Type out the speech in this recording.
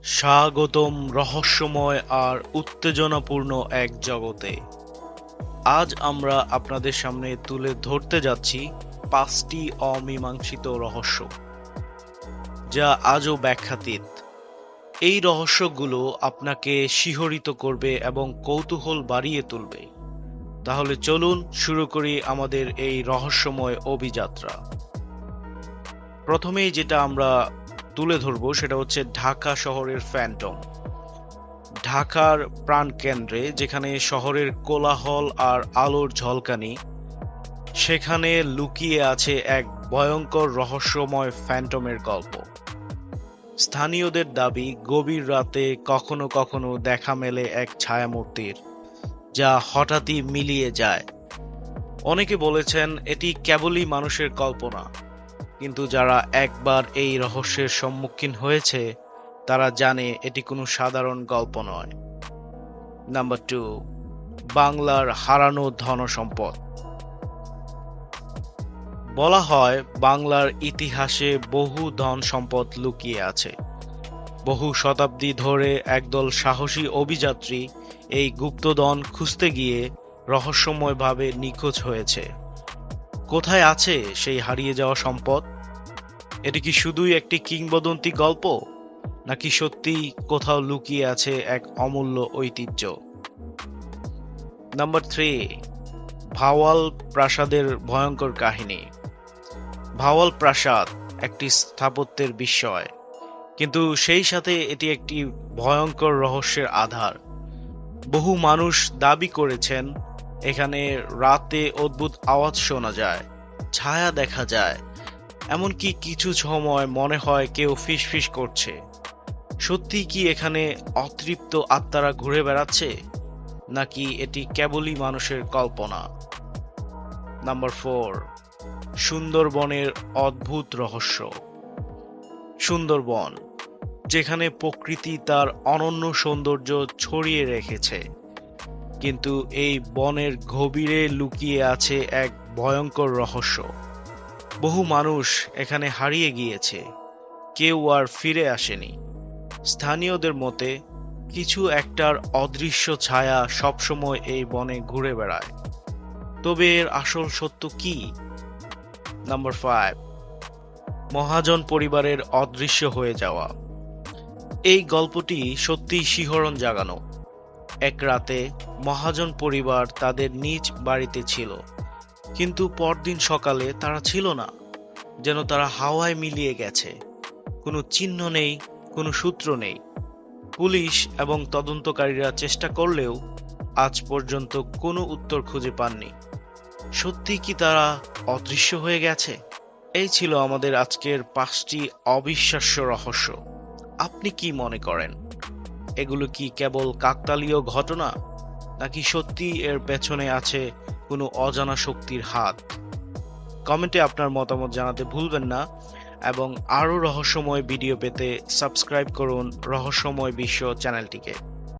স্বাগতম রহস্যময় আর উত্তেজনাপূর্ণ এক জগতে। আজ আমরা আপনাদের সামনে তুলে ধরতে যাচ্ছি 5টি অমীমাংসিত রহস্য, যা আজও ব্যাখ্যাতীত। এই রহস্যগুলো আপনাকে শিহরিত করবে এবং কৌতূহল বাড়িয়ে তুলবে। তাহলে চলুন শুরু করি আমাদের এই রহস্যময় অভিযাত্রা। প্রথমেই যেটা আমরা তুলে ধরবো সেটা হচ্ছে ঢাকা শহরের ফ্যান্টম। ঢাকার প্রাণকেন্দ্রে, যেখানে শহরের কোলাহল আর আলোর ঝলকানি, সেখানে লুকিয়ে আছে এক ভয়ঙ্কর রহস্যময় ফ্যান্টমের গল্প। স্থানীয়দের দাবি, গভীর রাতে কখনো কখনো দেখা মেলে এক ছায়ামূর্তির, যা হঠাৎই মিলিয়ে যায়। অনেকে বলেছেন এটি কেবলই মানুষের কল্পনা, কিন্তু যারা একবার এই রহস্যের সম্মুখীন হয়েছে তারা জানে এটি কোনো সাধারণ গল্প নয়। নাম্বার 2, বাংলার হারানো ধনসম্পদ। বলা হয় বাংলার ইতিহাসে বহু ধন সম্পদ লুকিয়ে আছে। বহু শতাব্দী ধরে একদল সাহসী অভিযাত্রী এই গুপ্তধন খুঁজতে গিয়ে রহস্যময়ভাবে নিখোঁজ হয়েছে। কোথায় আছে সেই হারিয়ে যাওয়া সম্পদ? এটি কি শুধুই একটি কিংবদন্তি গল্প, নাকি সত্যিই কোথাও লুকিয়ে আছে এক অমূল্য ঐতিহ্য? নাম্বার 3, ভাওয়াল প্রাসাদের ভয়ঙ্কর কাহিনী। ভাওয়াল প্রাসাদ একটি স্থাপত্যের বিস্ময়, কিন্তু সেই সাথে এটি একটি ভয়ঙ্কর রহস্যের আধার। বহু মানুষ দাবি করেছেন এখানে রাতে অদ্ভুত আওয়াজ শোনা যায়, ছায়া দেখা যায়, এমনকি কিছু সময় মনে হয় কেউ ফিসফিস করছে। সত্যি কি এখানে অতৃপ্ত আত্মারা ঘুরে বেড়াচ্ছে, নাকি এটি কেবলই মানুষের কল্পনা? নাম্বার 4, সুন্দরবনের অদ্ভুত রহস্য। সুন্দরবন, যেখানে প্রকৃতি তার অনন্য সৌন্দর্য ছড়িয়ে রেখেছে, কিন্তু এই বনের গভীরে লুকিয়ে আছে এক ভয়ঙ্কর রহস্য। বহু মানুষ এখানে হারিয়ে গিয়েছে, কেউ আর ফিরে আসেনি। স্থানীয়দের মতে কিছু একটার অদৃশ্য ছায়া সবসময় এই বনে ঘুরে বেড়ায়। তবে এর আসল সত্য কি? নাম্বার 5, মহাজন পরিবারের অদৃশ্য হয়ে যাওয়া। এই গল্পটি সত্যিই শিহরণ জাগানো। এক রাতে মহাজন পরিবার তাদের নিজ বাড়িতে ছিল, কিন্তু পরদিন সকালে তারা ছিল না, যেন তারা হাওয়ায় মিলিয়ে গেছে। কোনো চিহ্ন নেই, কোনো সূত্র নেই। পুলিশ এবং তদন্তকারীরা চেষ্টা করলেও আজ পর্যন্ত কোনো উত্তর খুঁজে পাননি। সত্যি কি তারা অদৃশ্য হয়ে গেছে? এই ছিল আমাদের আজকের 5টি অবিশ্বাস্য রহস্য। আপনি কি মনে করেন, এগুলো কি কেবল কাকতালীয় ঘটনা, নাকি সত্যি এর পেছনে আছে কোনো অজানা শক্তির হাত? কমেন্টে আপনার মতামত জানাতে ভুলবেন না, এবং আরও রহস্যময় ভিডিও পেতে সাবস্ক্রাইব করুন রহস্যময় বিশ্ব চ্যানেলটিকে।